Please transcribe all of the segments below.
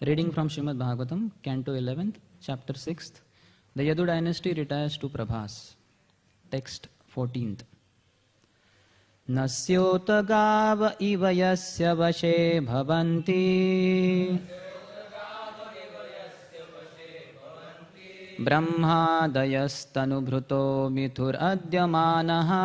Reading from Srimad Bhagavatam, Canto 11th, Chapter 6th. The Yadu dynasty retires to Prabhas. Text 14th. Nasyota gava iva yasya vashe bhavanti brahmadayastanu mithur adyamanaha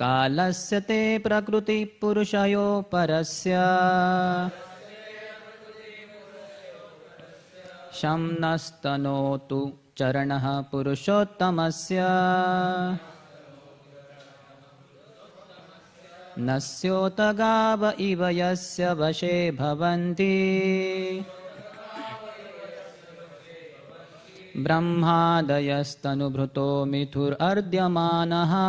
kalasya te prakriti purushayo parasya shamnastanotu charanah purushottamasya nasyota gava iva yasya vashe bhavanti brahmadayastanu mithur ardyamanaha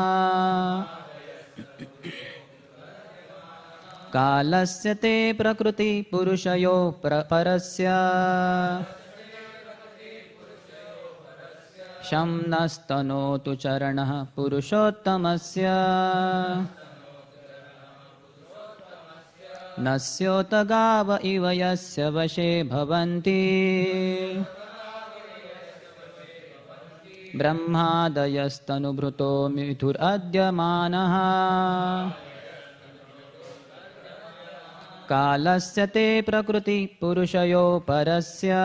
kalasya te prakriti purushayo parasya shamnastanotu charanah purushottamasya nasyota gava iva yasya vashe bhavanti brahmadayastanu mithur adyamanaha kalasya te prakriti purushayo parasya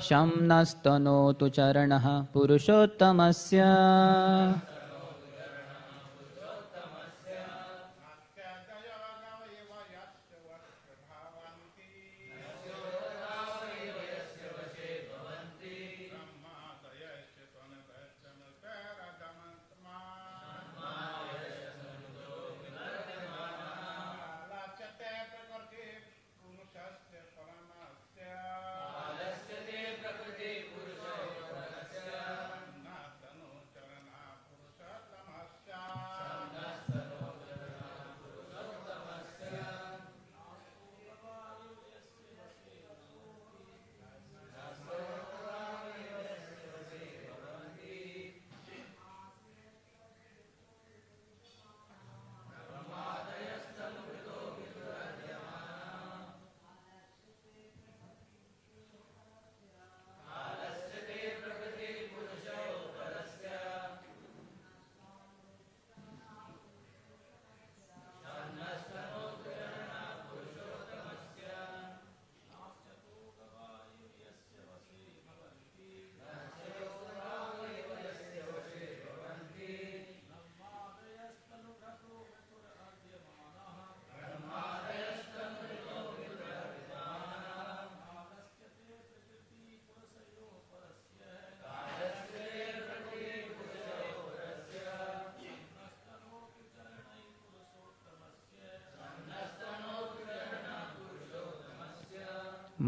shamnastanotu charanah purushottamasya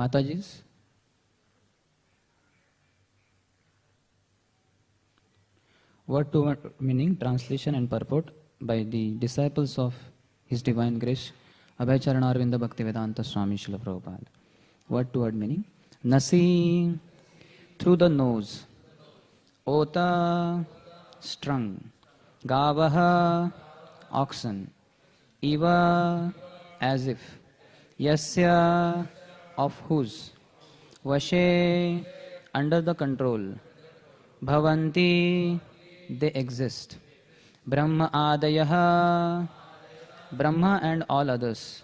Matajis. Word to word meaning, translation and purport by the disciples of His Divine Grace, Abhayacharana Arvinda Bhaktivedanta Swami Srila Prabhupada. Word to word meaning. Nasi, through the nose. Ota, strung. Gavaha, oxen. Iva, as if. Yasya, of whose. Vashe, under the control. Bhavanti, they exist. Brahma adayaha, Brahma and all others.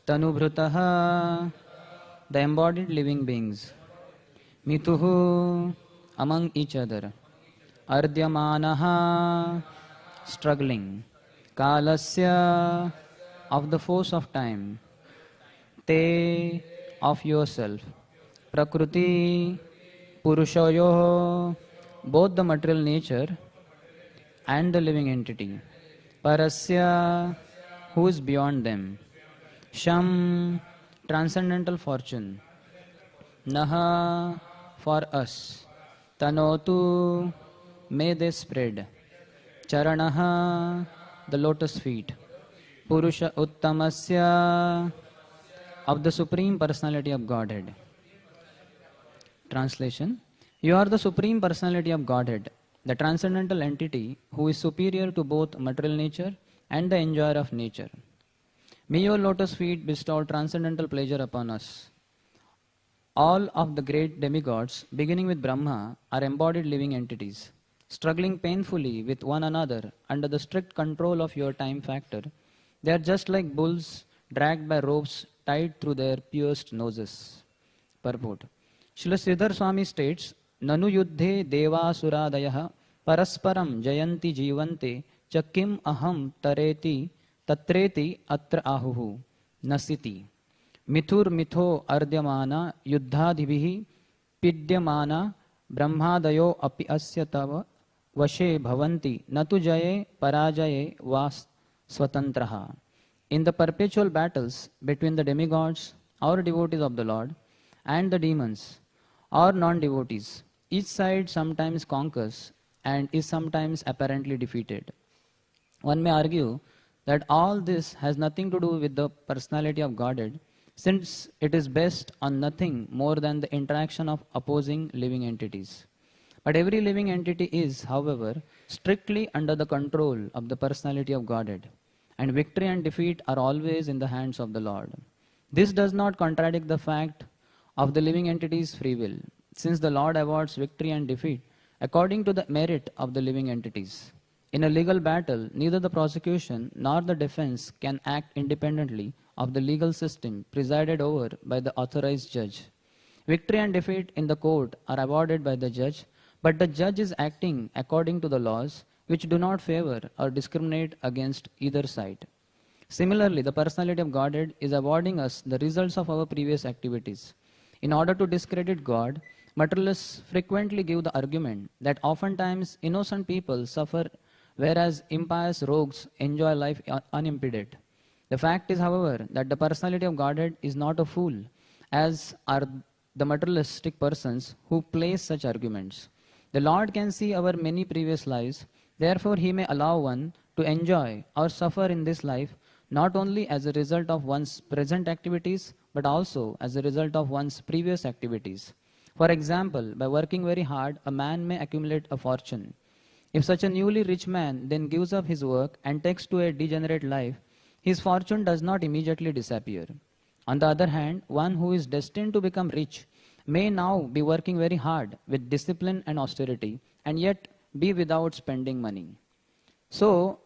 Tanubhrutaha, the embodied living beings. Mituhu, among each other. Ardyamanaha, struggling. Kalasya, of the force of time. Te, of yourself. Prakriti, Purushayoho, both the material nature and the living entity. Parasya, who is beyond them. Sham, transcendental fortune. Naha, for us. Tanotu, may they spread. Charanaha, the lotus feet. Purusha Uttamasya, of the Supreme Personality of Godhead. Translation. You are the Supreme Personality of Godhead, the transcendental entity who is superior to both material nature and the enjoyer of nature. May your lotus feet bestow transcendental pleasure upon us. All of the great demigods, beginning with Brahma, are embodied living entities, struggling painfully with one another under the strict control of your time factor. They are just like bulls dragged by ropes tied through their pierced noses. Purport. Srila Sridhar Swami states, Nanu yuddhe deva suradayah parasparam jayanti jivante chakim aham tareti tatreti atra ahuhu nasiti. Mithur mitho ardyamana yuddhadhibihi pidyamana brahmadayo api asya tava vashe bhavanti natu jaye parajaye vas swatantraha. In the perpetual battles between the demigods or devotees of the Lord and the demons or non-devotees, each side sometimes conquers and is sometimes apparently defeated. One may argue that all this has nothing to do with the personality of Godhead, since it is based on nothing more than the interaction of opposing living entities. But every living entity is, however, strictly under the control of the personality of Godhead, and victory and defeat are always in the hands of the Lord. This does not contradict the fact of the living entity's free will, since the Lord awards victory and defeat according to the merit of the living entities. In a legal battle, neither the prosecution nor the defense can act independently of the legal system presided over by the authorized judge. Victory and defeat in the court are awarded by the judge, but the judge is acting according to the laws which do not favor or discriminate against either side. Similarly, the personality of Godhead is awarding us the results of our previous activities. In order to discredit God, materialists frequently give the argument that oftentimes innocent people suffer, whereas impious rogues enjoy life unimpeded. The fact is, however, that the personality of Godhead is not a fool, as are the materialistic persons who place such arguments. The Lord can see our many previous lives, therefore He may allow one to enjoy or suffer in this life not only as a result of one's present activities, but also as a result of one's previous activities. For example, by working very hard, a man may accumulate a fortune. If such a newly rich man then gives up his work and takes to a degenerate life, his fortune does not immediately disappear. On the other hand, one who is destined to become rich may now be working very hard with discipline and austerity, and yet be without spending money. So,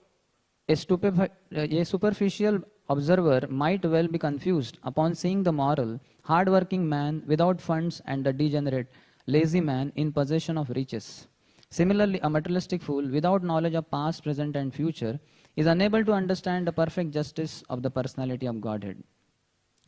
a superficial observer might well be confused upon seeing the moral, hard-working man without funds and the degenerate, lazy man in possession of riches. Similarly, a materialistic fool without knowledge of past, present and future is unable to understand the perfect justice of the personality of Godhead.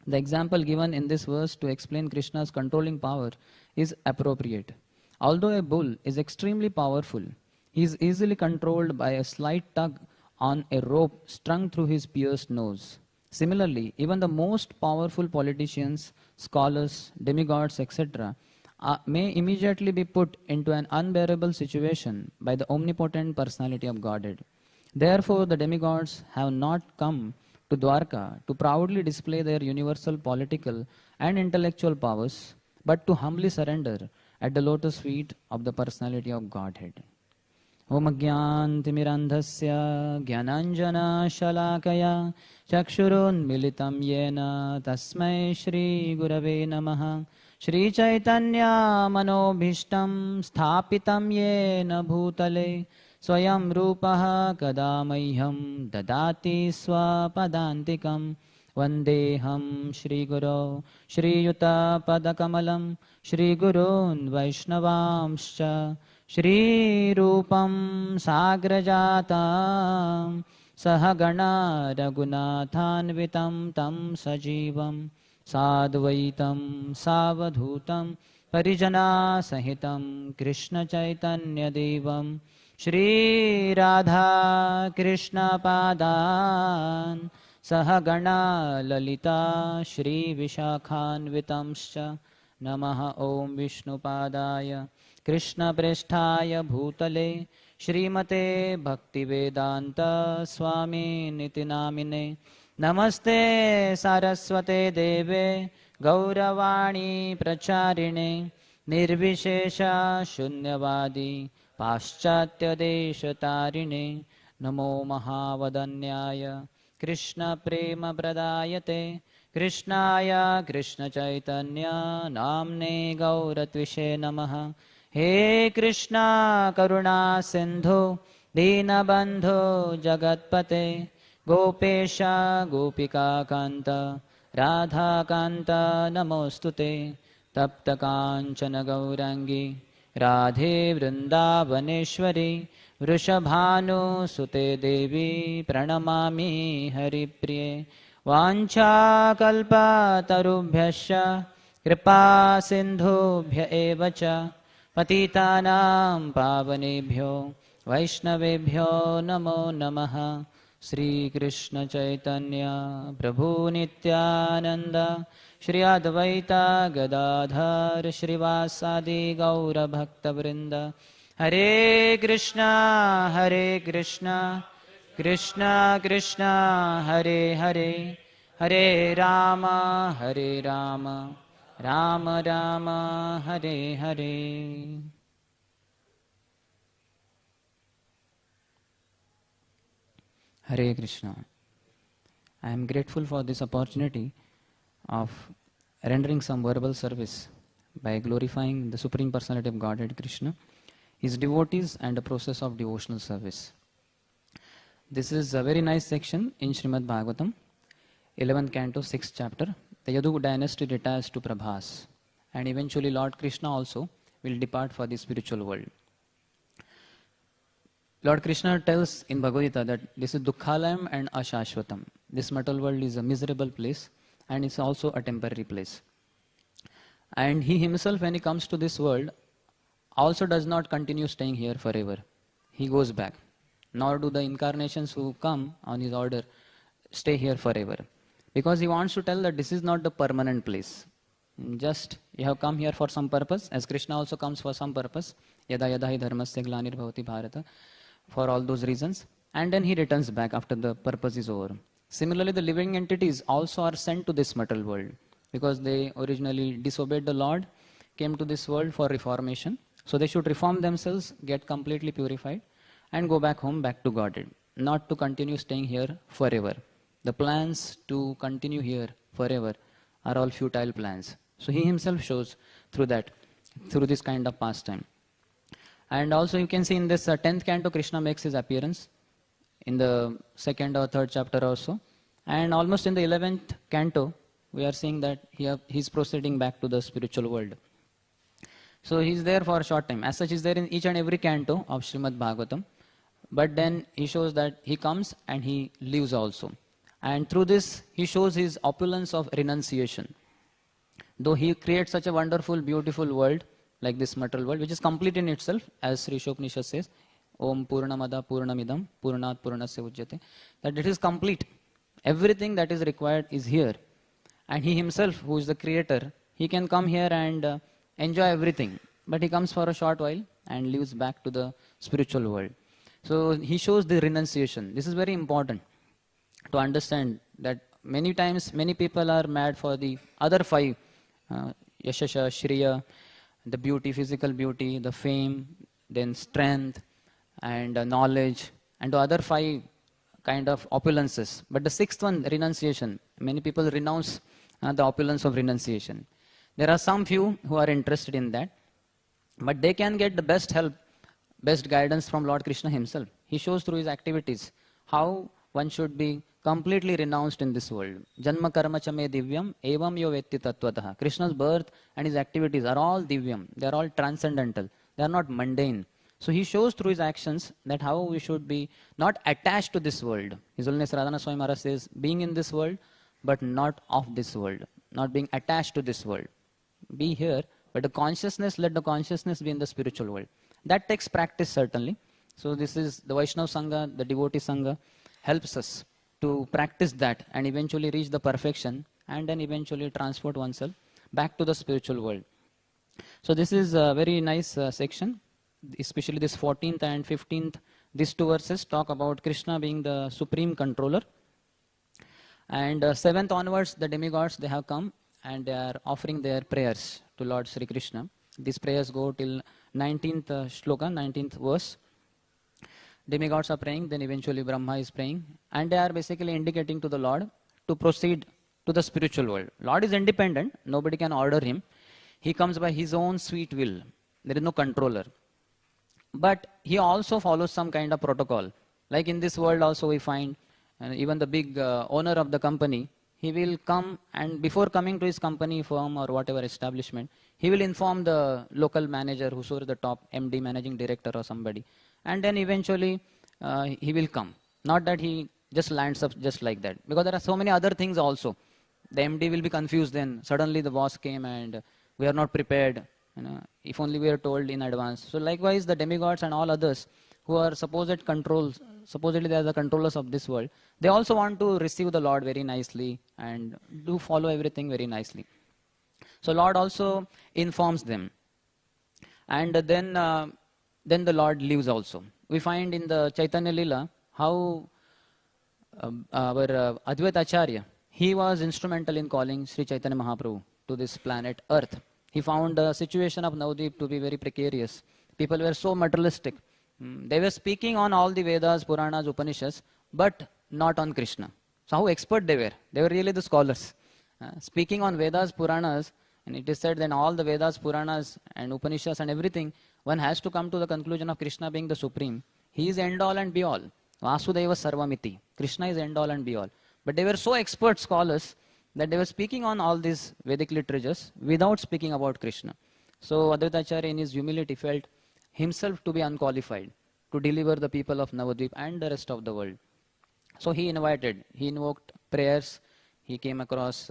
The example given in this verse to explain Krishna's controlling power is appropriate. Although a bull is extremely powerful, he is easily controlled by a slight tug on a rope strung through his pierced nose. Similarly, even the most powerful politicians, scholars, demigods, etc. May immediately be put into an unbearable situation by the omnipotent personality of Godhead. Therefore, the demigods have not come to Dwarka to proudly display their universal political and intellectual powers, but to humbly surrender at the lotus feet of the personality of Godhead. Om Agyantimirandhasya Gyananjana Shalakaya Chakshurun Militam Yena Tasmai Shri Gurave Namaha Shri Chaitanya Manobhishtam Sthapitam Yena Bhutale Swayam Rupaha Kadamayyam Dadati Swapadantikam Vandeham Shri Guru Shri Yuta Padakamalam Shri Gurun Vaishnavamscha Shri Rupam Sagrajatam Sahagana Raghunathanvitam Tam Sajivam Sadvaitam Savadhutam Parijana Sahitam Krishna Chaitanya Devam Shri Radha Krishna Padan Sahagana Lalita Shri Vishakhanvitamscha Namaha Om Vishnu Padaya Krishna Presthaya Bhutale Shrimate Bhaktivedanta Swami Niti Namine Namaste Saraswate Deve Gauravani Pracharine निर्विशेषा शून्यवादी पाश्चात्यदेशतारिणे नमो महावदन्याय कृष्णप्रेमप्रदायते कृष्णाय कृष्णचैतन्य नाम्ने गौरत्विषे नमः। हे कृष्णा करुणा सिन्धु दीनबन्धो जगत्पते गोपेश गोपिकान्त राधाकान्त नमोऽस्तुते। तप्तकाञ्चन गौराङ्गी राधे वृन्दावनेश्वरी वृषभानुसुते देवी प्रणमामि हरिप्रिये। वाञ्छाकल्पतरुभ्यश्च कृपा सिन्धुभ्य एव च पतितानां पावनेभ्यो वैष्णवेभ्यो नमो नमः। श्रीकृष्ण चैतन्य प्रभु नित्यानन्द श्री अद्वैता गदाधर श्रीवासादि गौरभक्तवृन्द। हरे Krishna Krishna Krishna Hare Hare Hare Ram Ram Ram Hare Hare. Hare Krishna. I am grateful for this opportunity of rendering some verbal service by glorifying the Supreme Personality of Godhead Krishna, His devotees and the process of devotional service. This is a very nice section in Srimad Bhagavatam, 11th canto, 6th chapter. The Yadu dynasty retires to Prabhas, and eventually Lord Krishna also will depart for the spiritual world. Lord Krishna tells in Bhagavad Gita that this is Dukkhalayam and Ashashvatam. This material world is a miserable place and it's also a temporary place. And he himself, when he comes to this world, also does not continue staying here forever. He goes back. Nor do the incarnations who come on his order stay here forever. Because he wants to tell that this is not the permanent place. Just you have come here for some purpose, as Krishna also comes for some purpose. Yada yada hi dharmasya glanirvavati bharata. For all those reasons, and then he returns back after the purpose is over. Similarly, the living entities also are sent to this material world because they originally disobeyed the Lord, came to this world for reformation. So they should reform themselves, get completely purified, and go back home, back to Godhead, not to continue staying here forever. The plans to continue here forever are all futile plans. So he himself shows through that, through this kind of pastime. And also you can see in this 10th canto, Krishna makes his appearance in the 2nd or 3rd chapter also. And almost in the 11th canto, we are seeing that he's proceeding back to the spiritual world. So he's there for a short time. As such, he's there in each and every canto of Srimad Bhagavatam. But then he shows that he comes and he leaves also. And through this, he shows his opulence of renunciation. Though he creates such a wonderful, beautiful world, like this material world, which is complete in itself, as Sri Shopnisha says, Om Purnamada Purnamidam Purnat Purnasya Ujjate, that it is complete. Everything that is required is here. And he himself, who is the creator, he can come here and enjoy everything. But he comes for a short while and leaves back to the spiritual world. So he shows the renunciation. This is very important to understand that many times, many people are mad for the other 5, Yashasha, Shriya, the beauty, physical beauty, the fame, then strength and knowledge, and the other 5 kind of opulences. But the 6th one, renunciation, many people renounce the opulence of renunciation. There are some few who are interested in that, but they can get the best help, best guidance from Lord Krishna himself. He shows through his activities how one should be completely renounced in this world. Janma karma chame divyam evam yo vetti tattvataha. Krishna's birth and his activities are all divyam. They are all transcendental. They are not mundane. So he shows through his actions that how we should be not attached to this world. His Holiness Radhana Swami Maharaj says, being in this world, but not of this world. Not being attached to this world. Be here, but the consciousness, let the consciousness be in the spiritual world. That takes practice certainly. So this is the Vaishnava Sangha, the devotee Sangha, helps us to practice that and eventually reach the perfection and then eventually transport oneself back to the spiritual world. So this is a very nice section, especially this 14th and 15th. These 2 verses talk about Krishna being the supreme controller. And 7th onwards, the demigods, they have come and they are offering their prayers to Lord Sri Krishna. These prayers go till 19th shloka, 19th verse. Demigods are praying, then eventually Brahma is praying, and they are basically indicating to the Lord to proceed to the spiritual world. Lord is independent, nobody can order him. He comes by his own sweet will. There is no controller. But he also follows some kind of protocol. Like in this world also we find, even the big owner of the company, he will come, and before coming to his company, firm or whatever establishment, he will inform the local manager, whosoever the top MD, managing director or somebody. And then eventually he will come. Not that he just lands up just like that. Because there are so many other things also. The MD will be confused then. Suddenly the boss came and we are not prepared. If only we are told in advance. So likewise the demigods and all others who are supposed controls, supposedly they are the controllers of this world, they also want to receive the Lord very nicely and do follow everything very nicely. So Lord also informs them. And then the Lord leaves also. We find in the Chaitanya Lila how our Advaita Acharya, he was instrumental in calling Sri Chaitanya Mahaprabhu to this planet Earth. He found the situation of Navadvip to be very precarious. People were so materialistic. They were speaking on all the Vedas, Puranas, Upanishads, but not on Krishna. So how expert they were. They were really the scholars. Speaking on Vedas, Puranas, and it is said that all the Vedas, Puranas and Upanishads and everything, one has to come to the conclusion of Krishna being the supreme. He is end all and be all. Vasudeva Sarvamiti. Krishna is end all and be all. But they were so expert scholars that they were speaking on all these Vedic literatures without speaking about Krishna. So Advaita Acharya in his humility felt himself to be unqualified to deliver the people of Navadvip and the rest of the world. So he invoked prayers. He came across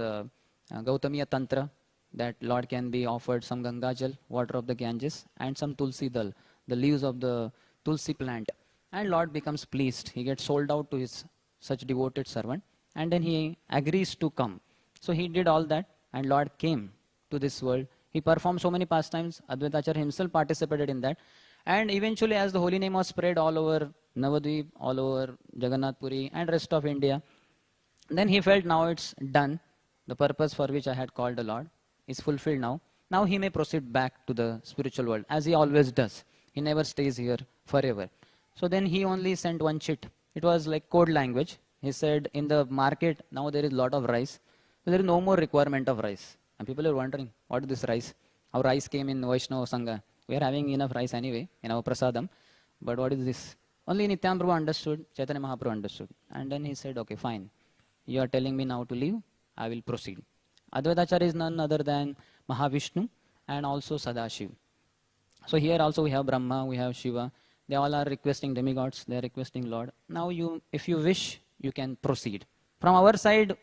Gautamiya Tantra, that Lord can be offered some Gangajal, water of the Ganges, and some Tulsi Dal, the leaves of the Tulsi plant. And Lord becomes pleased. He gets sold out to his such devoted servant, and then he agrees to come. So he did all that, and Lord came to this world. He performed so many pastimes. Advaita Acharya himself participated in that. And eventually, as the holy name was spread all over Navadvip, all over Jagannath Puri and rest of India, then he felt now it's done. The purpose for which I had called the Lord is fulfilled now. Now he may proceed back to the spiritual world, as he always does. He never stays here forever. So then he only sent one chit. It was like code language. He said, in the market, now there is a lot of rice. So there is no more requirement of rice. And people are wondering, what is this rice? How rice came in Vaishnava Sangha. We are having enough rice anyway in our prasadam. But what is this? Only Nityananda Prabhu understood, Chaitanya Mahaprabhu understood. And then he said, okay, fine. You are telling me now to leave. I will proceed. Advaita Acharya is none other than Mahavishnu and also Sadashiv. So here also we have Brahma, we have Shiva. They all are requesting demigods. They are requesting Lord. Now if you wish, you can proceed. From our side,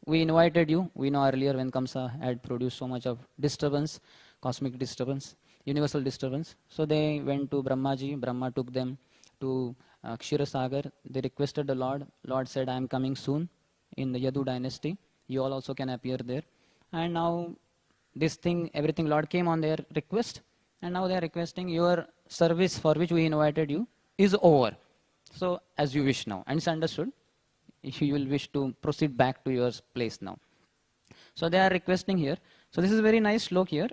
we invited you. We know earlier when Kamsa had produced so much of disturbance, cosmic disturbance, universal disturbance. So they went to Brahmaji. Brahma took them to Kshirasagar. They requested the Lord. Lord said, I am coming soon in the Yadu dynasty. You all also can appear there. And now this thing, everything Lord came on their request. And now they are requesting your service for which we invited you is over. So as you wish now. And it's understood. If you will wish to proceed back to your place now. So they are requesting here. So this is a very nice slok here.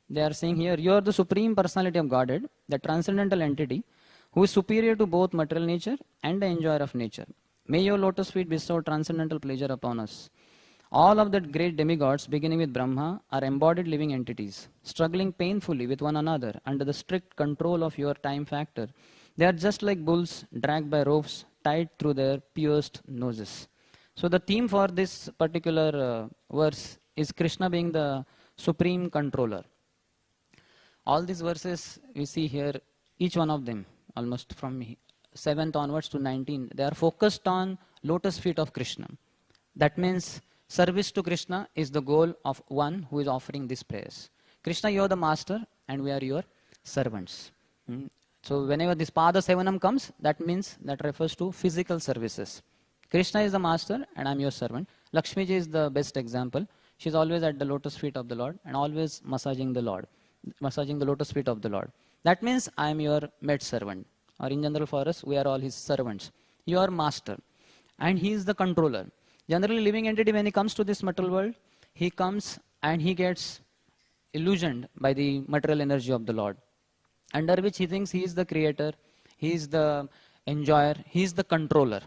They are saying here, you are the supreme personality of Godhead, the transcendental entity, who is superior to both material nature and the enjoyer of nature. May your lotus feet bestow transcendental pleasure upon us. All of the great demigods, beginning with Brahma, are embodied living entities, struggling painfully with one another under the strict control of your time factor. They are just like bulls dragged by ropes tied through their pierced noses. So the theme for this particular verse is Krishna being the supreme controller. All these verses we see here, each one of them, almost from 7th onwards to 19, they are focused on lotus feet of Krishna. That means service to Krishna is the goal of one who is offering these prayers. Krishna, you are the master and we are your servants. So whenever this Pada Sevanam comes, that means, that refers to physical services. Krishna is the master and I am your servant. Lakshmi ji is the best example. She is always at the lotus feet of the Lord and always massaging the Lord, massaging the lotus feet of the Lord. That means I am your maid servant. Or in general for us, we are all his servants. You are master and he is the controller. Generally living entity, when he comes to this material world, he comes and he gets illusioned by the material energy of the Lord, under which he thinks he is the creator, he is the enjoyer, he is the controller.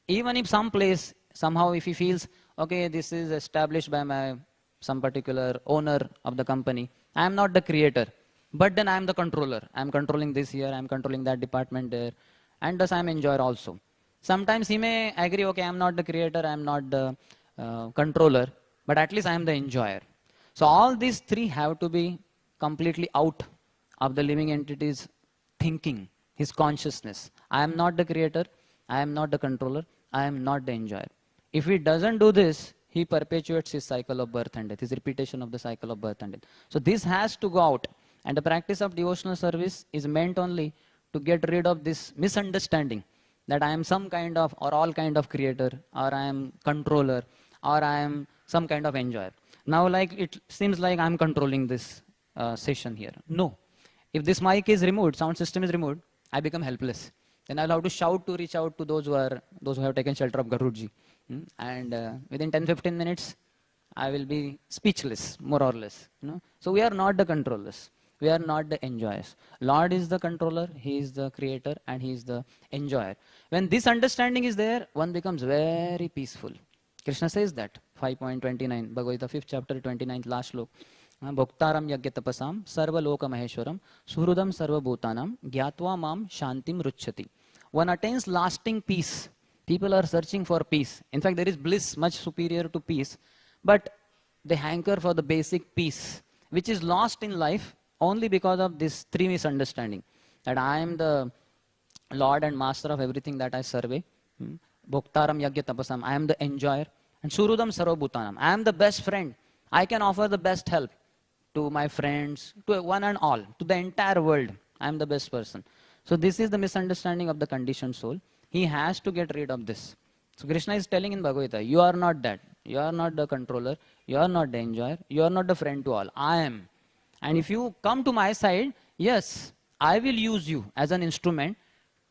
Even if some place, somehow if he feels, okay, this is established by some particular owner of the company, I am not the creator, but then I am the controller. I am controlling this here, I am controlling that department there, and thus I am enjoyer also. Sometimes he may agree, okay, I am not the creator, I am not the controller, but at least I am the enjoyer. So all these three have to be completely out of the living entity's thinking, his consciousness. I am not the creator, I am not the controller, I am not the enjoyer. If he doesn't do this, he perpetuates his cycle of birth and death, his repetition of the cycle of birth and death. So this has to go out. And the practice of devotional service is meant only to get rid of this misunderstanding that I am some kind of or all kind of creator, or I am controller, or I am some kind of enjoyer. Now it seems like I am controlling this session here. No. If this mic is removed, sound system is removed, I become helpless. Then I'll have to shout to reach out to those who have taken shelter of Garudji. And within 10-15 minutes, I will be speechless, more or less. So we are not the controllers. We are not the enjoyers. Lord is the controller, He is the creator, and He is the enjoyer. When this understanding is there, one becomes very peaceful. Krishna says that, 5.29, Bhagavad Gita, 5th chapter, 29th last slok. Bhoktaram yagya tapasam sarva loka maheshwaram suhrudam sarva bhutanam gyatva mam shantim ruchyati. One attains lasting peace. People are searching for peace. In fact, there is bliss much superior to peace, but they hanker for the basic peace, which is lost in life only because of this three misunderstanding, that I am the Lord and Master of everything that I survey. Bhoktaram yagya tapasam, I am the enjoyer. And surudam sarva bhutanam, I am the best friend. I can offer the best help to my friends, to one and all, to the entire world. I am the best person. So this is the misunderstanding of the conditioned soul. He has to get rid of this. So Krishna is telling in Bhagavad Gita, you are not that. You are not the controller. You are not the enjoyer. You are not the friend to all. I am. And if you come to my side, yes, I will use you as an instrument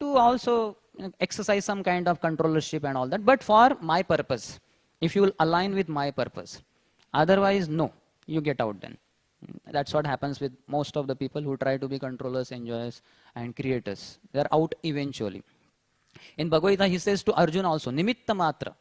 to also exercise some kind of controllership and all that, but for my purpose. If you will align with my purpose. Otherwise, no, you get out then. That's what happens with most of the people who try to be controllers, enjoyers, and creators. They are out eventually. In Bhagavad Gita, he says to Arjuna also, Nimitta matra,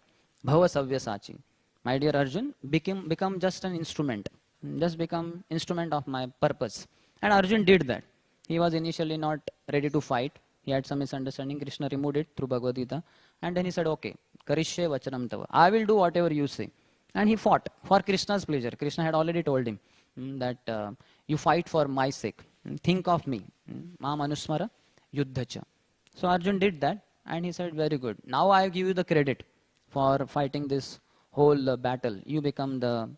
bhava savyasachi. My dear Arjun, become just an instrument. Just become instrument of my purpose. And Arjun did that. He was initially not ready to fight. He had some misunderstanding. Krishna removed it through Bhagavad Gita. And then he said, okay, karishye vachanam tava. I will do whatever you say. And he fought for Krishna's pleasure. Krishna had already told him that you fight for my sake. Think of me. Mam anusmara yuddhacha. So Arjun did that. And he said, very good. Now I give you the credit for fighting this whole battle. You become the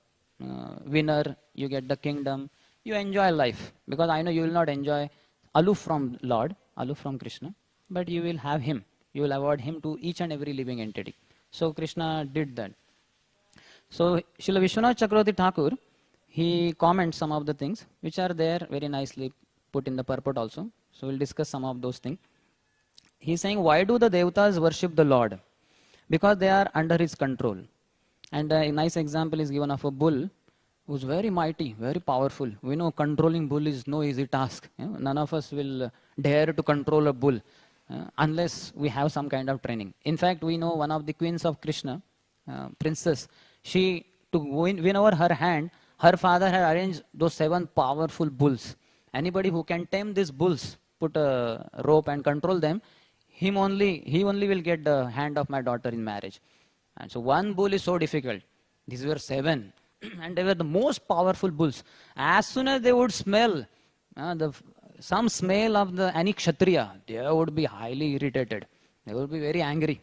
winner. You get the kingdom. You enjoy life. Because I know you will not enjoy aloof from Lord, aloof from Krishna. But you will have him. You will award him to each and every living entity. So Krishna did that. So Srila Vishwanath Chakravarti Thakur, he comments some of the things which are there very nicely put in the purport also. So we'll discuss some of those things. He's saying, why do the Devatas worship the Lord? Because they are under his control. And a nice example is given of a bull who's very mighty, very powerful. We know controlling bull is no easy task. None of us will dare to control a bull unless we have some kind of training. In fact, we know one of the queens of Krishna, princess, to win over her hand, her father had arranged those 7 powerful bulls. Anybody who can tame these bulls, put a rope and control them, he only will get the hand of my daughter in marriage. And so one bull is so difficult. These were 7. And they were the most powerful bulls. As soon as they would smell some smell of any Kshatriya, they would be highly irritated. They would be very angry.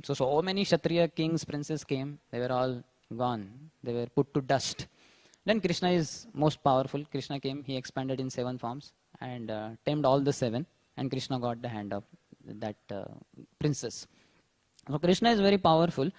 So many Kshatriya kings, princes came. They were all gone. They were put to dust. Then Krishna is most powerful. Krishna came. He expanded in 7 forms and tamed all the 7. And Krishna got the hand of that princess. So Krishna is very powerful.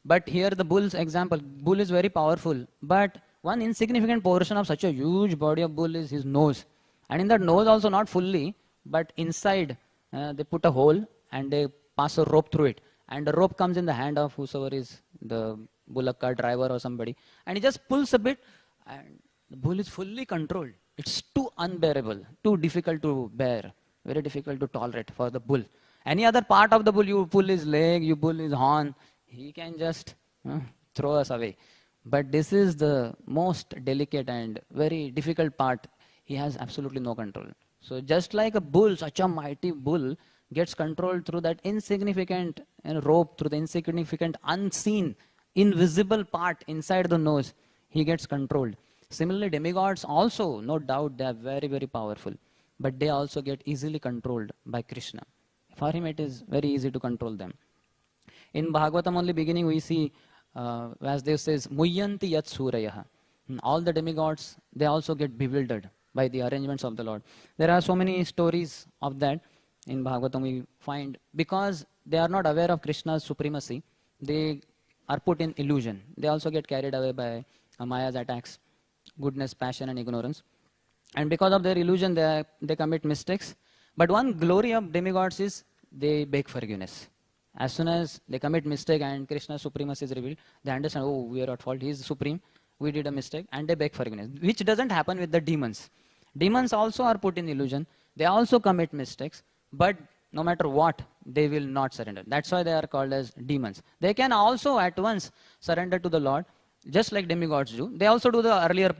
But here the bull's example, bull is very powerful. But one insignificant portion of such a huge body of bull is his nose. And in that nose also not fully, but inside they put a hole and they pass a rope through it. And the rope comes in the hand of whosoever is the bullock cart driver or somebody. And he just pulls a bit and The bull is fully controlled. It's too unbearable, too difficult to bear, very difficult to tolerate for the bull. Any other part of the bull, you pull his leg, you pull his horn, he can just throw us away. But this is the most delicate and very difficult part. He has absolutely no control. So just like a bull, such a mighty bull gets controlled through that insignificant rope, through the insignificant, unseen, invisible part inside the nose, he gets controlled. Similarly, demigods also, no doubt, they are very, very powerful. But they also get easily controlled by Krishna. For him, it is very easy to control them. In Bhagavatam only beginning, we see, Vasudev says, Muyyanti yat surayah. All the demigods, they also get bewildered by the arrangements of the Lord. There are so many stories of that in Bhagavatam we find. Because they are not aware of Krishna's supremacy, they are put in illusion. They also get carried away by Maya's attacks, goodness, passion and ignorance. And because of their illusion, they commit mistakes. But one glory of demigods is they beg forgiveness. As soon as they commit mistake and Krishna's supremacy is revealed, they understand, oh, we are at fault, he is supreme, we did a mistake, and they beg forgiveness, which doesn't happen with the demons. Demons also are put in illusion, they also commit mistakes, but no matter what, they will not surrender. That's why they are called as demons. They can also at once surrender to the Lord, just like demigods do. They also do the earlier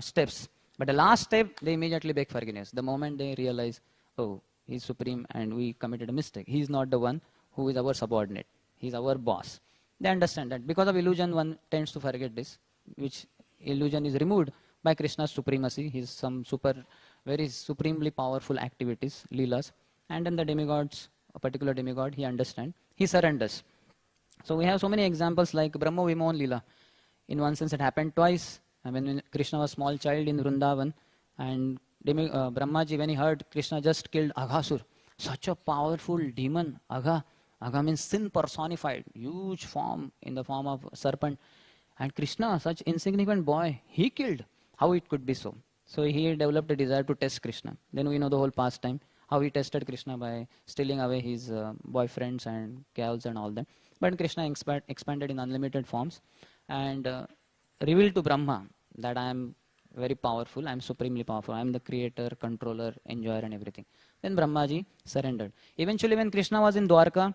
steps. But the last step, they immediately beg forgiveness. The moment they realize, oh, he's supreme and we committed a mistake. He's not the one who is our subordinate. He's our boss. They understand that. Because of illusion, one tends to forget this, which illusion is removed by Krishna's supremacy. His some very supremely powerful activities, leelas. And then the demigods, a particular demigod, he understands. He surrenders. So we have so many examples like Brahma Vimohan Leela. In one sense, it happened twice. When Krishna was a small child in Vrindavan, and Brahmaji, when he heard Krishna just killed Aghasur, such a powerful demon, Agha means sin personified, huge form in the form of serpent. And Krishna, such insignificant boy, he killed. How it could be so? So he developed a desire to test Krishna. Then we know the whole pastime, how he tested Krishna by stealing away his boyfriends and cows and all that. But Krishna expanded in unlimited forms and revealed to Brahma that I am very powerful, I am supremely powerful, I am the creator, controller, enjoyer and everything. Then Brahmaji surrendered. Eventually when Krishna was in Dwarka,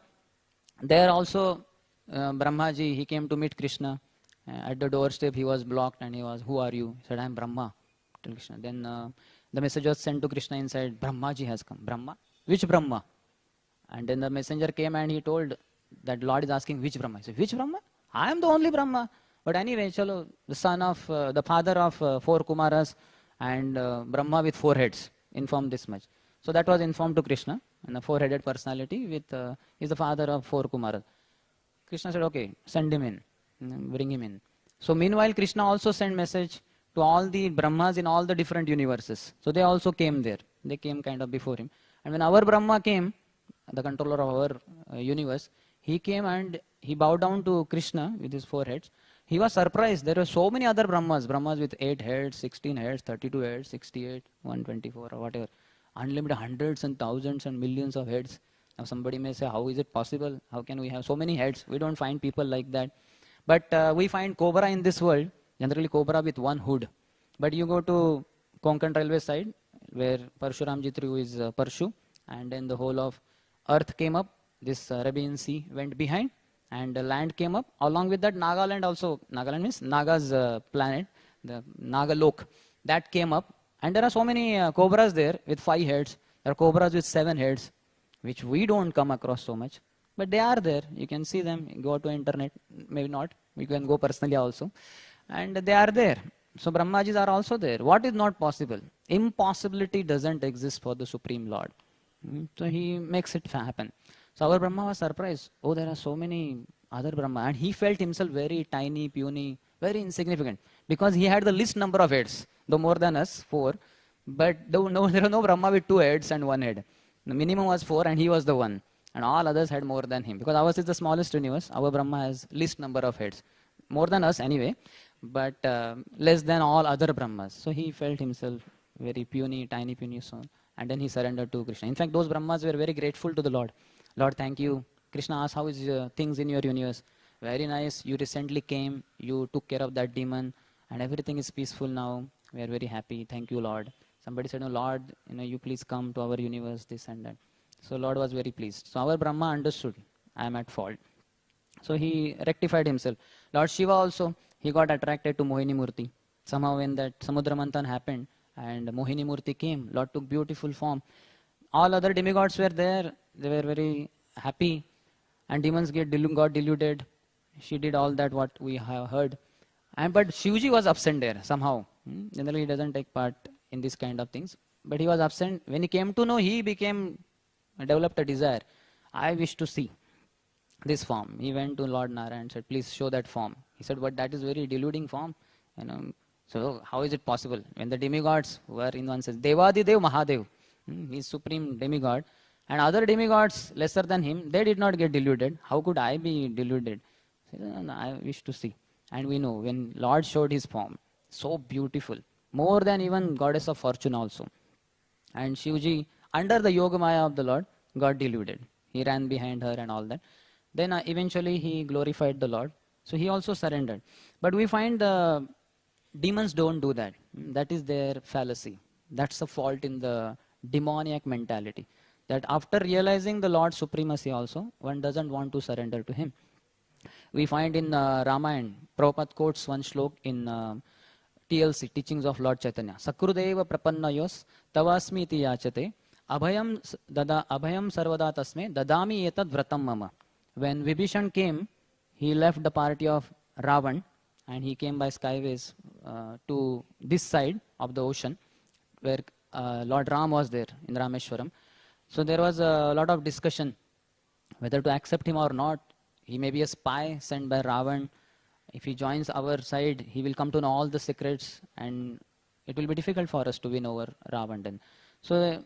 there also Brahmaji, he came to meet Krishna. At the doorstep he was blocked and he was, who are you? He said, I am Brahma. To Krishna. Then the message was sent to Krishna inside, Brahmaji has come. Brahma? Which Brahma? And then the messenger came and he told that Lord is asking, which Brahma? He said, which Brahma? I am the only Brahma. But anyway, chalo, the son of, the father of 4 Kumaras and Brahma with 4 heads, informed this much. So that was informed to Krishna, and a 4-headed personality with, is the father of 4 Kumaras. Krishna said, okay, send him in, bring him in. So meanwhile, Krishna also sent message to all the Brahmas in all the different universes. So they also came there. They came kind of before him. And when our Brahma came, the controller of our universe, he came and he bowed down to Krishna with his 4 heads. He was surprised. There were so many other Brahmas with 8 heads, 16 heads, 32 heads, 68, 124 or whatever. Unlimited hundreds and thousands and millions of heads. Now somebody may say, how is it possible? How can we have so many heads? We don't find people like that. But we find cobra in this world, generally cobra with 1 hood. But you go to Konkan railway side, where Parshuramji threw his Parshu, and then the whole of earth came up, this Arabian Sea went behind, and the land came up. Along with that, Nagaland also, Nagaland means Naga's planet, the Nagalok, that came up. And there are so many cobras there with 5 heads. There are cobras with 7 heads, which we don't come across so much. But they are there. You can see them. Go to internet. Maybe not. You can go personally also. And they are there. So Brahmajis are also there. What is not possible? Impossibility doesn't exist for the Supreme Lord. So he makes it happen. So our Brahma was surprised. Oh, there are so many other Brahma. And he felt himself very tiny, puny, very insignificant. Because he had the least number of heads. Though more than us, 4. But there was no Brahma with 2 heads and 1 head. The minimum was 4 and he was the 1. And all others had more than him. Because ours is the smallest universe. Our Brahma has least number of heads. More than us anyway. But less than all other Brahmas. So he felt himself very puny, tiny, puny soul. And then he surrendered to Krishna. In fact, those Brahmas were very grateful to the Lord. Lord, thank you. Krishna asked, how is things in your universe? Very nice. You recently came. You took care of that demon. And everything is peaceful now. We are very happy. Thank you, Lord. Somebody said, no, Lord, you please come to our universe, this and that. So Lord was very pleased. So our Brahma understood, I am at fault. So he rectified himself. Lord Shiva also, he got attracted to Mohini Murti. Somehow when that Samudra Manthan happened and Mohini Murti came, Lord took beautiful form. All other demigods were there. They were very happy. And demons got deluded. She did all that what we have heard. But Shivji was absent there somehow. Generally he doesn't take part in this kind of things. But he was absent. When he came to know, he developed a desire. I wish to see this form. He went to Lord Narayan and said, please show that form. He said, but that is very deluding form. So how is it possible? When the demigods were in one sense, Devadidev Mahadev, he is supreme demigod, and other demigods lesser than him, they did not get deluded. How could I be deluded? He said, no, I wish to see. And we know when Lord showed his form, so beautiful, more than even goddess of fortune also. And Shivji, under the Yoga Maya of the Lord, got deluded. He ran behind her and all that. Then eventually he glorified the Lord. So he also surrendered. But we find the demons don't do that. That is their fallacy. That's the fault in the demoniac mentality. That after realizing the Lord's supremacy also, one doesn't want to surrender to him. We find in Ramayana, Prabhupada quotes one shlok in TLC, Teachings of Lord Chaitanya. Sakrudeva prapannayos tavasmi iti yachate abhayam sarvada tasme dadami etad vratam mama. When Vibhishan came, he left the party of Ravan and he came by skyways to this side of the ocean where Lord Ram was there in Rameshwaram. So there was a lot of discussion whether to accept him or not. He may be a spy sent by Ravan. If he joins our side, he will come to know all the secrets and it will be difficult for us to win over Ravan then. So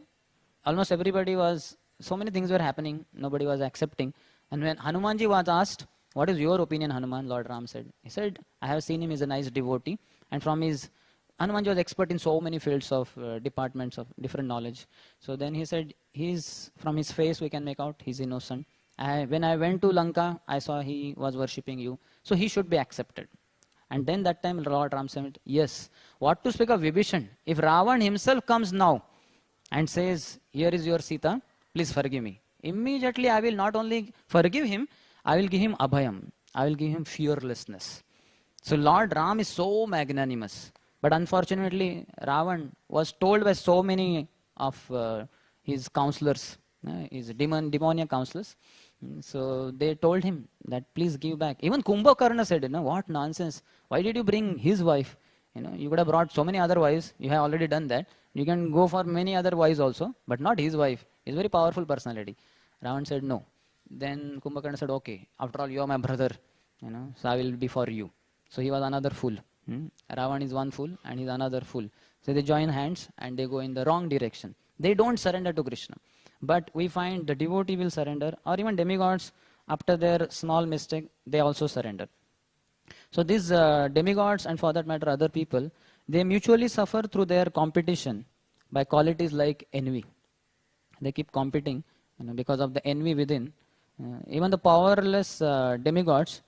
almost everybody so many things were happening, nobody was accepting. And when Hanumanji was asked, what is your opinion, Hanuman? Lord Ram said. He said, I have seen him as a nice devotee. And from Hanumanji was expert in so many fields of departments of different knowledge. So then he said, from his face we can make out he's innocent. When I went to Lanka, I saw he was worshipping you. So he should be accepted. And then that time Lord Ram said, yes. What to speak of Vibhishan? If Ravan himself comes now and says, here is your Sita, please forgive me. Immediately I will not only forgive him, I will give him abhayam. I will give him fearlessness. So Lord Ram is so magnanimous. But unfortunately, Ravan was told by so many of his counselors, his demoniac counselors. So they told him that please give back. Even Kumbhakarna said, what nonsense. Why did you bring his wife? You could have brought so many other wives. You have already done that. You can go for many other wives also, but not his wife. He's a very powerful personality. Ravan said no. Then Kumbhakarna said, okay, after all, you are my brother, so I will be for you. So he was another fool. Ravan is one fool and he's another fool. So they join hands and they go in the wrong direction. They don't surrender to Krishna. But we find the devotee will surrender, or even demigods, after their small mistake, they also surrender. So these demigods, and for that matter other people, they mutually suffer through their competition by qualities like envy. They keep competing because of the envy within. Even the powerless demigods,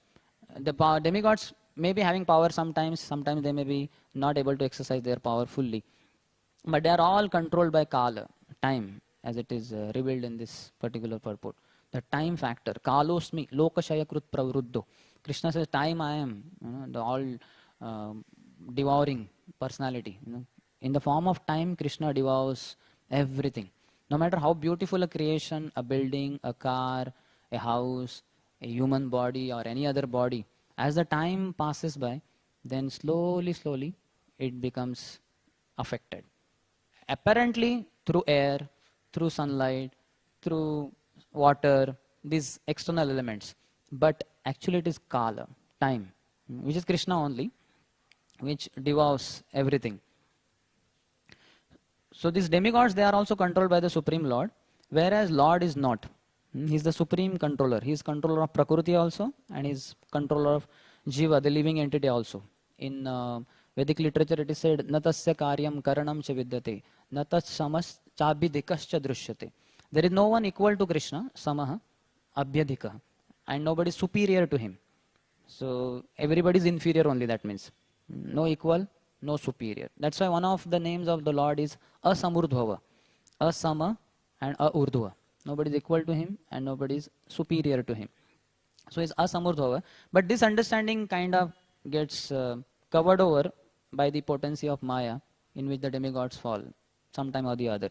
demigods may be having power sometimes they may be not able to exercise their power fully. But they are all controlled by Kala, time, as it is revealed in this particular purport. The time factor, Kalosmi, Lokashaya Krut Pravruddho. Krishna says, time I am, the all devouring personality. In the form of time, Krishna devours everything. No matter how beautiful a creation, a building, a car, a house, a human body or any other body, as the time passes by, then slowly, it becomes affected. Apparently, through air, through sunlight, through water, these external elements. But actually it is Kala, time, which is Krishna only, which devours everything. So these demigods, they are also controlled by the Supreme Lord, whereas Lord is not. He is the supreme controller. He is controller of Prakriti also, and he is controller of Jiva, the living entity also. In Vedic literature it is said, Natasya karyam karanam cha vidyate, natas samas chabhidikascha drishyate. There is no one equal to Krishna, samaha, abhyadhika, and nobody superior to him. So everybody is inferior only, that means. No equal, no superior. That's why one of the names of the Lord is Asamurdhava, Asama and Urdhva. Nobody is equal to him and nobody is superior to him. So it's Asamurdhava. But this understanding kind of gets covered over by the potency of Maya, in which the demigods fall sometime or the other.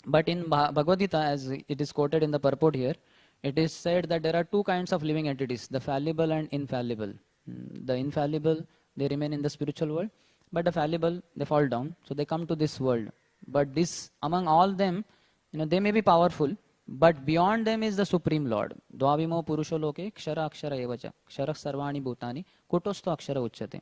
But in Bhagavad Gita, as it is quoted in the purport here, it is said that there are two kinds of living entities, the fallible and infallible. The infallible, they remain in the spiritual world, but the fallible, they fall down, so they come to this world. But this, among all them, they may be powerful, but beyond them is the Supreme Lord. Dvavimo purusho loke kshara akshara evacha, kshara sarvani bhutani, kutosto akshara uchyate.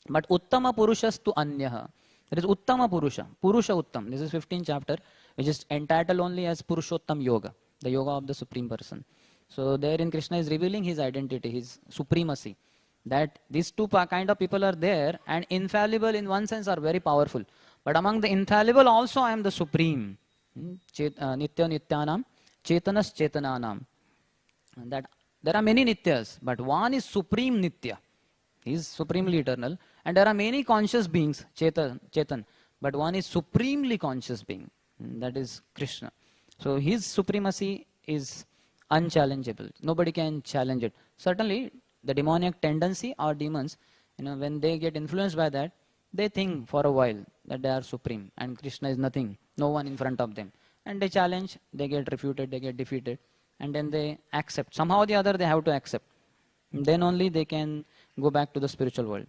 But uttama purushastu anyaha. There is uttama purusha, purusha uttam. This is 15th chapter, which is entitled only as Purushottam Yoga, the yoga of the Supreme Person. So therein Krishna is revealing his identity, his supremacy. That these two kind of people are there, and infallible in one sense are very powerful. But among the infallible also I am the Supreme. Nitya Nityanam, Chetanas Chetananam. That there are many Nityas, but one is Supreme Nitya. He is supremely eternal. And there are many conscious beings, Chetan, but one is supremely conscious being. That is Krishna. So his supremacy is unchallengeable. Nobody can challenge it. Certainly, the demoniac tendency or demons, when they get influenced by that, they think for a while that they are supreme and Krishna is nothing, no one in front of them. And they challenge, they get refuted, they get defeated, and then they accept. Somehow or the other they have to accept. Then only they can go back to the spiritual world.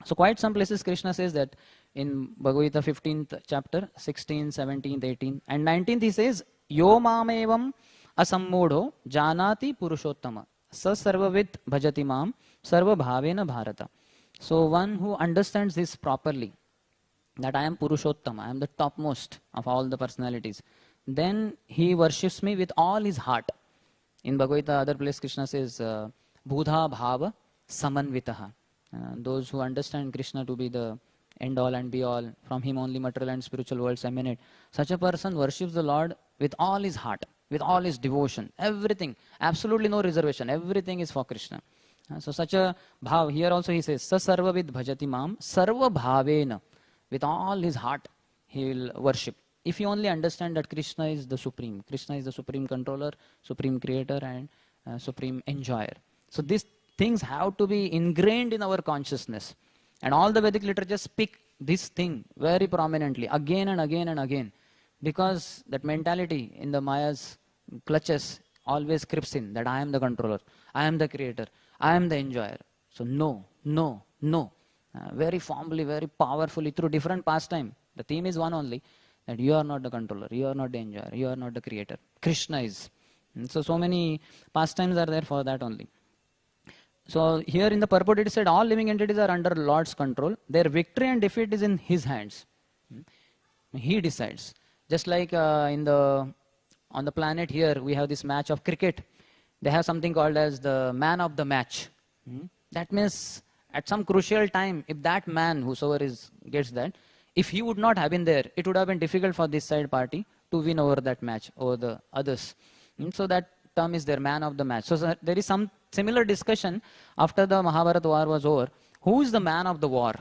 So quite some places Krishna says that in Bhagavad Gita 15th chapter, 16th, 17th, 18th and 19th he says, Yo mamevam asammudho janati purushottama sa sarvavid bhajati mam sarva bhavena bharata. So one who understands this properly, that I am Purushottama, I am the topmost of all the personalities, then he worships me with all his heart. In Bhagavad Gita, other place Krishna says, Budha bhava samanvitaha. Those who understand Krishna to be the end all and be all, from him only material and spiritual worlds emanate. Such a person worships the Lord with all his heart, with all his devotion, everything, absolutely no reservation, everything is for Krishna. So such a bhav, here also he says, Sa sarva vid bhajati mam, sarva bhavena, with all his heart he will worship. If you only understand that Krishna is the supreme controller, supreme creator and supreme enjoyer. So these things have to be ingrained in our consciousness. And all the Vedic literatures speak this thing very prominently, again and again and again. Because that mentality in the Maya's clutches always creeps in, that I am the controller, I am the creator, I am the enjoyer. So no. Very formally, very powerfully, through different pastime. The theme is one only, that you are not the controller, you are not the enjoyer, you are not the creator. Krishna is. And so many pastimes are there for that only. So here in the purport it is said, all living entities are under Lord's control. Their victory and defeat is in his hands. He decides. Just like on the planet here, we have this match of cricket. They have something called as the man of the match. That means at some crucial time, if that man, whosoever gets that, if he would not have been there, it would have been difficult for this side party to win over that match, over the others. So that term is their man of the match. So there is some similar discussion after the Mahabharata war was over. Who is the man of the war?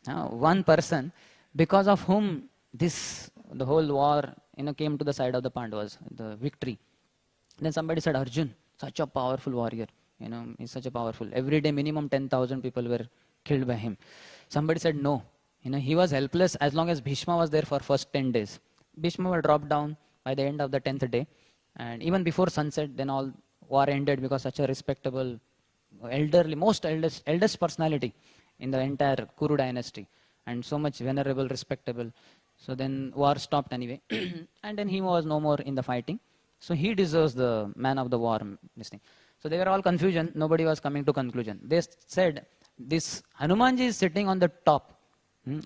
One person, because of whom the whole war came to the side of the Pandavas, the victory. Then somebody said, Arjun, such a powerful warrior. He's such a powerful. Every day minimum 10,000 people were killed by him. Somebody said no. He was helpless as long as Bhishma was there for first 10 days. Bhishma will drop down by the end of the 10th day. And even before sunset, then all war ended, because such a respectable, elderly, most eldest personality in the entire Kuru dynasty. And so much venerable, respectable. So then war stopped anyway. And then he was no more in the fighting. So he deserves the man of the war. So they were all confusion. Nobody was coming to conclusion. They said, this Hanumanji is sitting on the top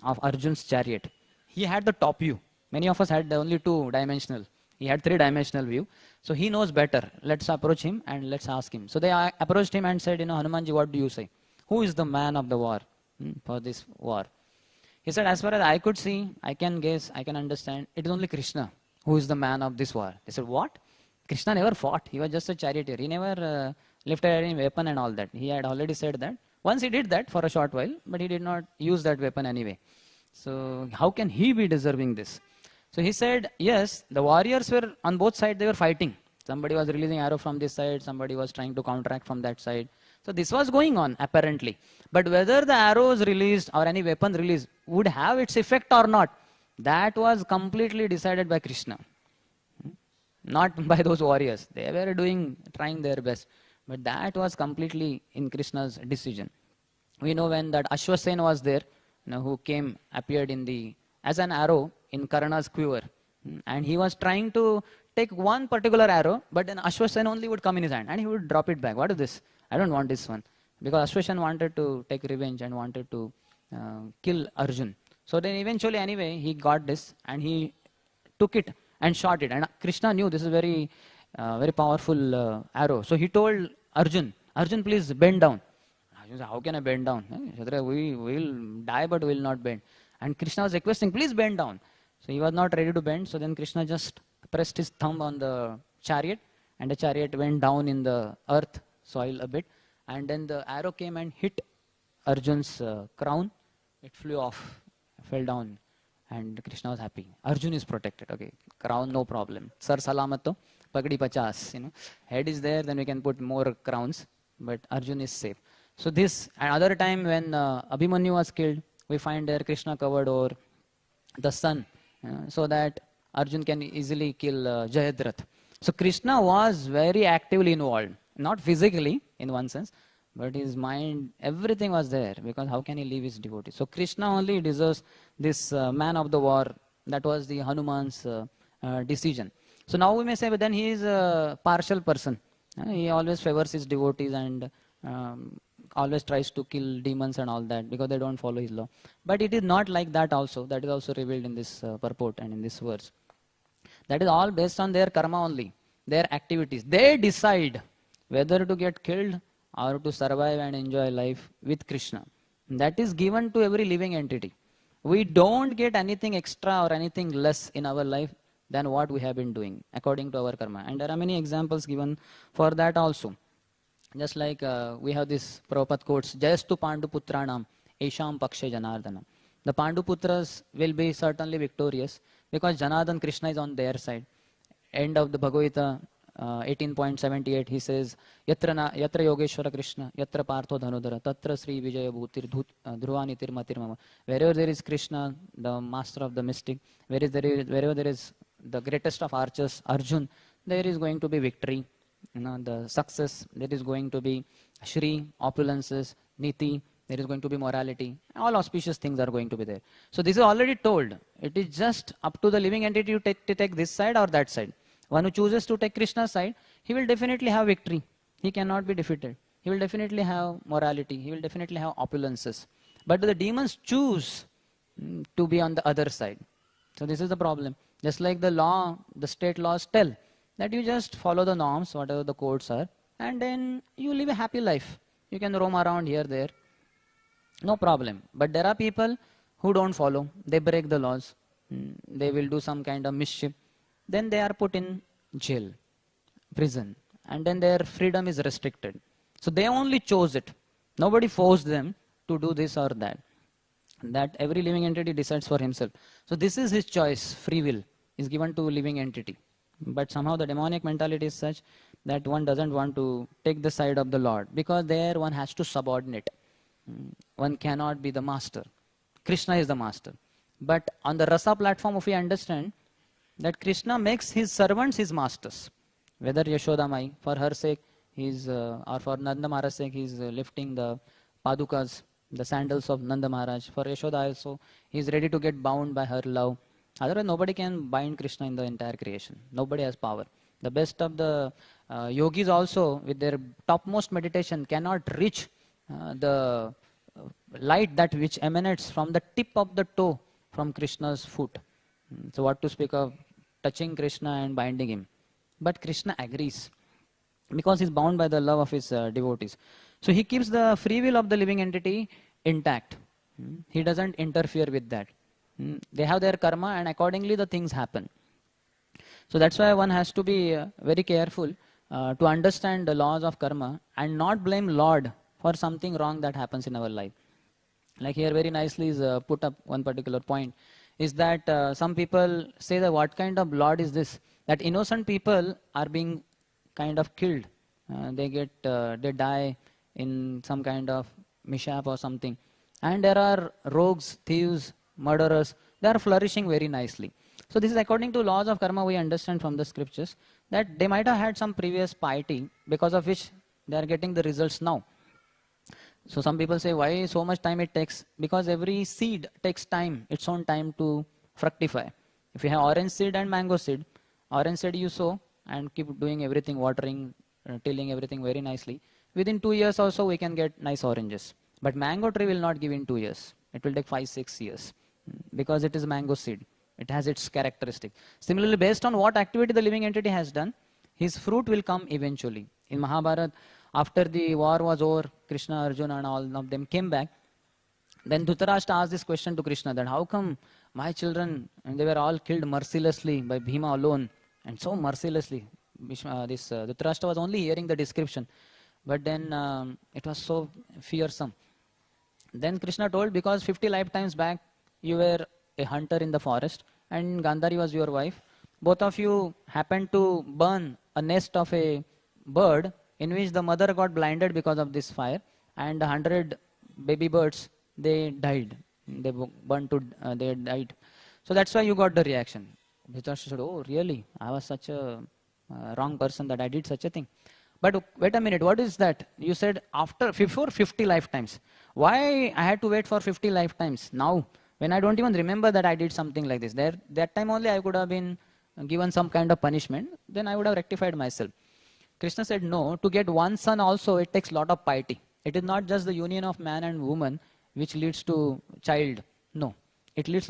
of Arjun's chariot. He had the top view. Many of us had only 2-dimensional. He had 3-dimensional view. So he knows better. Let's approach him and let's ask him. So they approached him and said, Hanumanji, what do you say? Who is the man of the war for this war? He said, as far as I could see, I can guess, I can understand, it is only Krishna who is the man of this war. They said, what? Krishna never fought. He was just a charioteer. He never lifted any weapon and all that. He had already said that Once he did that for a short while, but he did not use that weapon anyway. So how can he be deserving this? So he said, yes, the warriors were on both sides, they were fighting. Somebody was releasing arrow from this side, somebody was trying to counteract from that side. So this was going on apparently. But whether the arrows released or any weapon released would have its effect or not, that was completely decided by Krishna. Not by those warriors. They were trying their best. But that was completely in Krishna's decision. We know when that Ashwasena was there, who appeared as an arrow in Karna's quiver. And he was trying to take one particular arrow, but then Ashwasena only would come in his hand and he would drop it back. What is this? I don't want this one. Because Ashwasena wanted to take revenge and wanted to kill Arjun. So then eventually anyway, he got this and he took it and shot it. And Krishna knew this is very powerful arrow. So he told Arjun, please bend down. Arjun said, how can I bend down? We will die, but we will not bend. And Krishna was requesting, please bend down. So he was not ready to bend. So then Krishna just pressed his thumb on the chariot, and the chariot went down in the earth, soil a bit. And then the arrow came and hit Arjun's crown. It flew off, fell down. And Krishna was happy. Arjun is protected. Okay, crown, no problem. Sar salamato, pagdi pachas. Head is there, then we can put more crowns. But Arjun is safe. So this, another time when Abhimanyu was killed, we find there Krishna covered over the sun, so that Arjun can easily kill Jayadratha. So Krishna was very actively involved. Not physically, in one sense, but his mind, everything was there, because how can he leave his devotees? So Krishna only deserves this man of the war. That was the Hanuman's decision. So now we may say, but then he is a partial person. He always favors his devotees and always tries to kill demons and all that, because they don't follow his law. But it is not like that also. That is also revealed in this purport and in this verse. That is all based on their karma only, their activities. They decide whether to get killed or to survive and enjoy life with Krishna. That is given to every living entity. We don't get anything extra or anything less in our life than what we have been doing according to our karma. And there are many examples given for that also. Just like we have this Prabhupada quotes, Jayastu Pandu Putranam, Esham Pakshe Janardana. The Pandu Putras will be certainly victorious because Janardhan Krishna is on their side. End of the Bhagavad Gita, 18.78, he says, Yatra Yogeshwara Krishna, Yatra Partho Dhanudara, Tatra Sri Vijaya Bhutir Dhruvani Tirma Tirmama. Wherever there is Krishna, the master of the mystic, wherever there is the greatest of archers, Arjun, there is going to be victory. The success, there is going to be Shri, opulences, Niti, there is going to be morality. All auspicious things are going to be there. So this is already told. It is just up to the living entity to take this side or that side. One who chooses to take Krishna's side, he will definitely have victory. He cannot be defeated. He will definitely have morality. He will definitely have opulences. But the demons choose to be on the other side. So this is the problem. Just like the law, the state laws tell that you just follow the norms, whatever the codes are, and then you live a happy life. You can roam around here, there. No problem. But there are people who don't follow. They break the laws. They will do some kind of mischief. Then they are put in jail, prison. And then their freedom is restricted. So they only chose it. Nobody forced them to do this or that. That every living entity decides for himself. So this is his choice. Free will is given to living entity. But somehow the demonic mentality is such that one doesn't want to take the side of the Lord, because there one has to subordinate. One cannot be the master. Krishna is the master. But on the Rasa platform, if we understand that Krishna makes his servants his masters, whether Yashoda Mai, for her sake, or for Nanda Maharaj's sake, he is lifting the padukas, the sandals of Nanda Maharaj. For Yashoda also, he is ready to get bound by her love. Otherwise, nobody can bind Krishna in the entire creation. Nobody has power. The best of the yogis also, with their topmost meditation, cannot reach the light that which emanates from the tip of the toe from Krishna's foot. So what to speak of touching Krishna and binding him. But Krishna agrees, because he is bound by the love of his devotees. So he keeps the free will of the living entity intact. He doesn't interfere with that. They have their karma, and accordingly the things happen. So that's why one has to be very careful to understand the laws of karma and not blame Lord for something wrong that happens in our life. Like here very nicely is put up one particular point, is that some people say that what kind of Lord is this? That innocent people are being kind of killed. They die in some kind of mishap or something. And there are rogues, thieves, murderers, they are flourishing very nicely. So this is according to laws of karma. We understand from the scriptures that they might have had some previous piety because of which they are getting the results now. So some people say, why so much time it takes? Because every seed takes time, its own time to fructify. If you have orange seed and mango seed, orange seed you sow and keep doing everything, watering, tilling everything very nicely. Within 2 years also we can get nice oranges. But mango tree will not give in 2 years. It will take 5-6 years because it is mango seed. It has its characteristic. Similarly, based on what activity the living entity has done, his fruit will come eventually. In Mahabharata, after the war was over, Krishna, Arjuna and all of them came back. Then Dhritarashtra asked this question to Krishna, that how come my children, and they were all killed mercilessly by Bhima alone, and so mercilessly. Dhritarashtra was only hearing the description, but then it was so fearsome. Then Krishna told, because 50 lifetimes back you were a hunter in the forest and Gandhari was your wife. Both of you happened to burn a nest of a bird in which the mother got blinded because of this fire, and 100 baby birds, they died. They they died. So that's why you got the reaction. Dhritarashtra said, oh really? I was such a wrong person that I did such a thing. But wait a minute, what is that? You said before 50 lifetimes. Why I had to wait for 50 lifetimes now, when I don't even remember that I did something like this? That time only I could have been given some kind of punishment, then I would have rectified myself. Krishna said, no, to get one son also it takes lot of piety. It is not just the union of man and woman which leads to child. No, it requires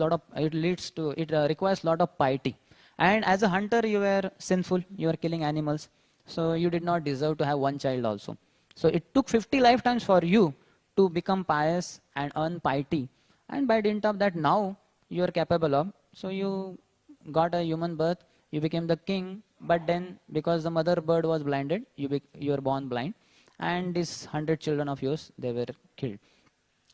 lot of piety. And as a hunter you were sinful, you were killing animals, so you did not deserve to have one child also. So it took 50 lifetimes for you to become pious and earn piety. And by dint of that now you are capable of. So you got a human birth, you became the king, but then because the mother bird was blinded, you were born blind. And these 100 children of yours, they were killed.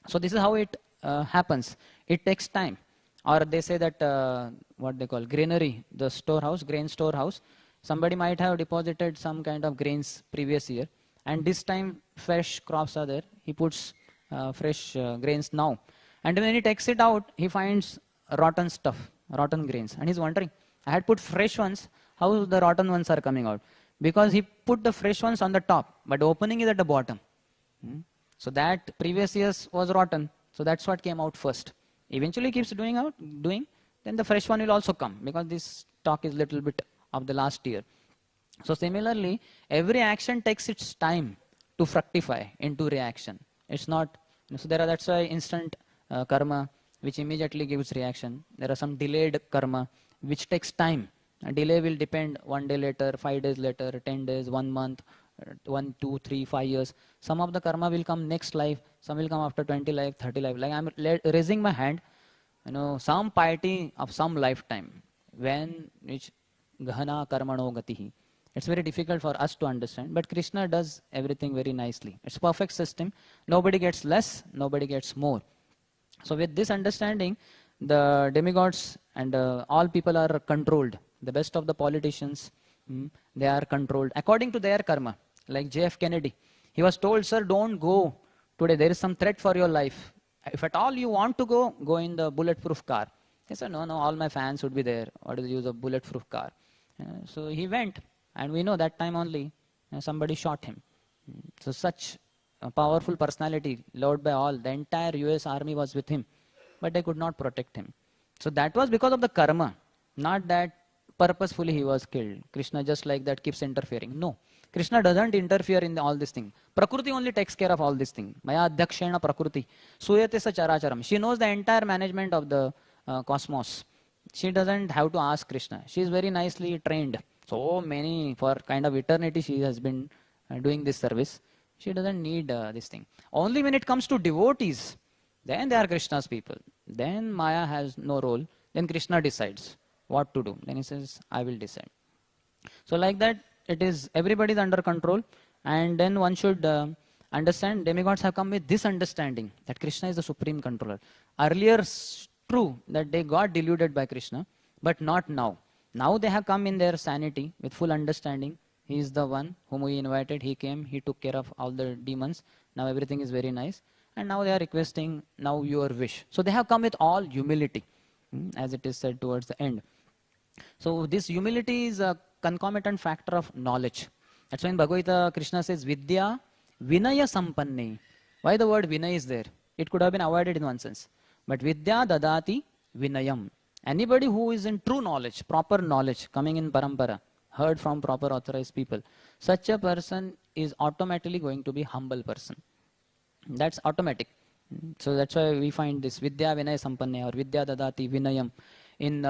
So this is how it happens. It takes time. Or they say that what they call granary, the storehouse, grain storehouse. Somebody might have deposited some kind of grains previous year, and this time fresh crops are there. He puts fresh grains now. And when he takes it out, he finds rotten stuff, rotten grains. And he's wondering, I had put fresh ones, how the rotten ones are coming out? Because he put the fresh ones on the top, but the opening is at the bottom. So that previous year's was rotten. So that's what came out first. Eventually keeps doing, then the fresh one will also come, because this stock is little bit of the last year. So similarly, every action takes its time to fructify into reaction. It's not, so that's why instant karma, which immediately gives reaction. There are some delayed karma, which takes time. A delay will depend 1 day later, 5 days later, 10 days, 1 month, 1, 2, 3, 5 years. Some of the karma will come next life, some will come after 20 life, 30 life. Like I'm raising my hand, some piety of some lifetime, which gahana karmano gatihi. It's very difficult for us to understand, but Krishna does everything very nicely. It's a perfect system. Nobody gets less, nobody gets more. So with this understanding, the demigods and all people are controlled. The best of the politicians, they are controlled according to their karma. Like J.F. Kennedy, he was told, sir, don't go today. There is some threat for your life. If at all you want to go in the bulletproof car. He said, no, all my fans would be there. What is the use of bulletproof car? So he went, and we know that time only somebody shot him. So such a powerful personality, loved by all. The entire US army was with him, but they could not protect him. So that was because of the karma, not that purposefully he was killed. Krishna just like that keeps interfering. No, Krishna doesn't interfere in all this thing. Prakriti only takes care of all this thing. Maya adhyakshena prakriti suyate sa characharam. She knows the entire management of the cosmos. She doesn't have to ask Krishna. She is very nicely trained. So many, for kind of eternity she has been doing this service. She doesn't need this thing. Only when it comes to devotees, then they are Krishna's people. Then Maya has no role. Then Krishna decides what to do. Then he says, I will decide. So like that, it is, everybody is under control. And then one should Understand? Demigods have come with this understanding that Krishna is the supreme controller. Earlier, true that they got deluded by Krishna, but not now. Now they have come in their sanity with full understanding. He is the one whom we invited. He came. He took care of all the demons. Now everything is very nice. And now they are requesting now your wish. So they have come with all humility, as it is said towards the end. So this humility is a concomitant factor of knowledge. That's why in Bhagavad Gita, Krishna says, Vidya Vinaya Sampanne. Why the word Vinay is there? It could have been avoided in one sense. But Vidya Dadati Vinayam. Anybody who is in true knowledge, proper knowledge, coming in parampara, heard from proper authorized people, such a person is automatically going to be humble person. That's automatic. So that's why we find this Vidya Vinaya Sampanne or Vidya Dadati Vinayam. In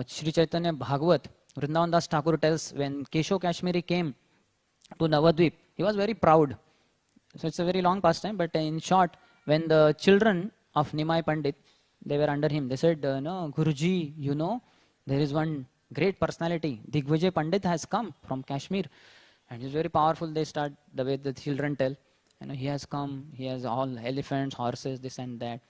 Sri Chaitanya Bhagavat, Vrindavan Das Thakur tells when Keshav Kashmiri came to Navadvip, he was very proud. So it's a very long pastime, but in short, when the children of Nimai Pandit, they were under him, they said, no, Guruji, you know, there is one great personality, Digvijay Pandit has come from Kashmir, and he's very powerful. They start, the way the children tell, you know, he has come, he has all elephants, horses, this and that,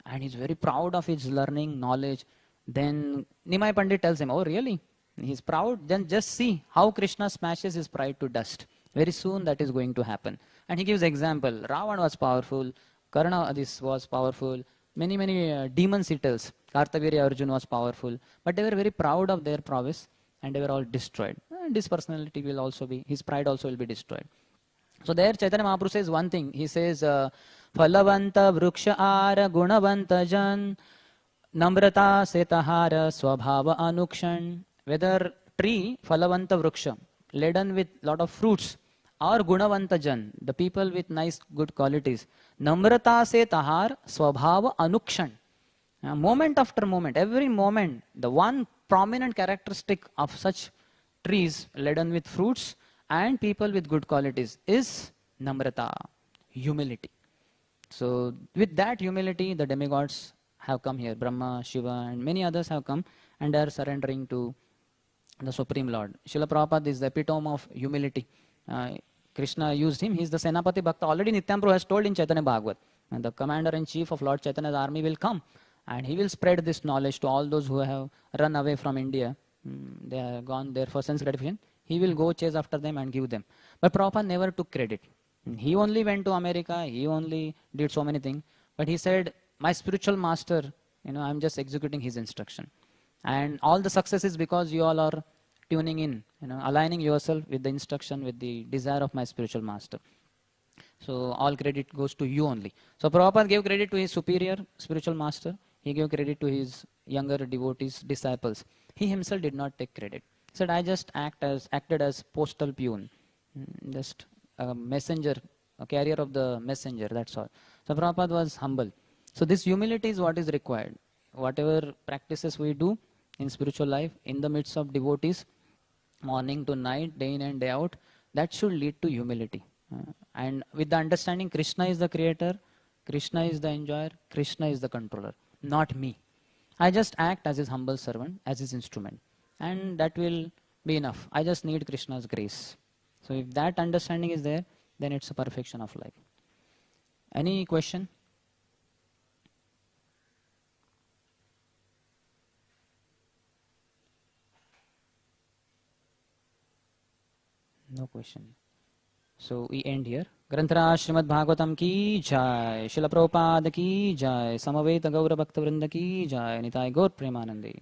and he's very proud of his learning, knowledge. Then Nimai Pandit tells him, oh really? He's proud? Then just see how Krishna smashes his pride to dust. Very soon that is going to happen. And he gives example. Ravan was powerful, Karna this was powerful, many demons he tells. Kartaviriya Arjuna was powerful, but they were very proud of their prowess and they were all destroyed. And this personality will also be, his pride also will be destroyed. So there Chaitanya Mahaprabhu says one thing. He says, Phalavanta Vruksha Ara Gunavanta Jan Namrata Setahara Swabhava Anukshan. Whether tree, Phalavanta Vruksha, laden with lot of fruits, or Gunavanta Jan, the people with nice good qualities. Namrata Setahar Swabhava Anukshan. Moment after moment, every moment, the one prominent characteristic of such trees laden with fruits and people with good qualities is Namrata, humility. So with that humility, the demigods have come here. Brahma, Shiva and many others have come and are surrendering to the Supreme Lord. Srila Prabhupada is the epitome of humility. Krishna used him. He is the Senapati Bhakta. Already Nityan Prabhu has told in Chaitanya Bhagavat. And the commander-in-chief of Lord Chaitanya's army will come. And he will spread this knowledge to all those who have run away from India. They have gone there for sense gratification. He will go chase after them and give them. But Prabhupada never took credit. He only went to America. He only did so many things. But he said, my spiritual master, I'm just executing his instruction. And all the success is because you all are tuning in, aligning yourself with the instruction, with the desire of my spiritual master. So all credit goes to you only. So Prabhupada gave credit to his superior spiritual master. He gave credit to his younger devotees, disciples. He himself did not take credit. He said, I just acted as postal peon, just a messenger, a carrier of the messenger, that's all. So Prabhupada was humble. So this humility is what is required. Whatever practices we do in spiritual life, in the midst of devotees, morning to night, day in and day out, that should lead to humility. And with the understanding Krishna is the creator, Krishna is the enjoyer, Krishna is the controller, not me. I just act as his humble servant, as his instrument. And that will be enough. I just need Krishna's grace. So if that understanding is there, then it's a perfection of life. Any question? No question. So we end here. Granthara Srimad Bhagavatam ki jai, Srila Prabhupada ki jai, Samaveta Gaura Bhakta Vrinda ki jai, Nitai Gaur Premanande.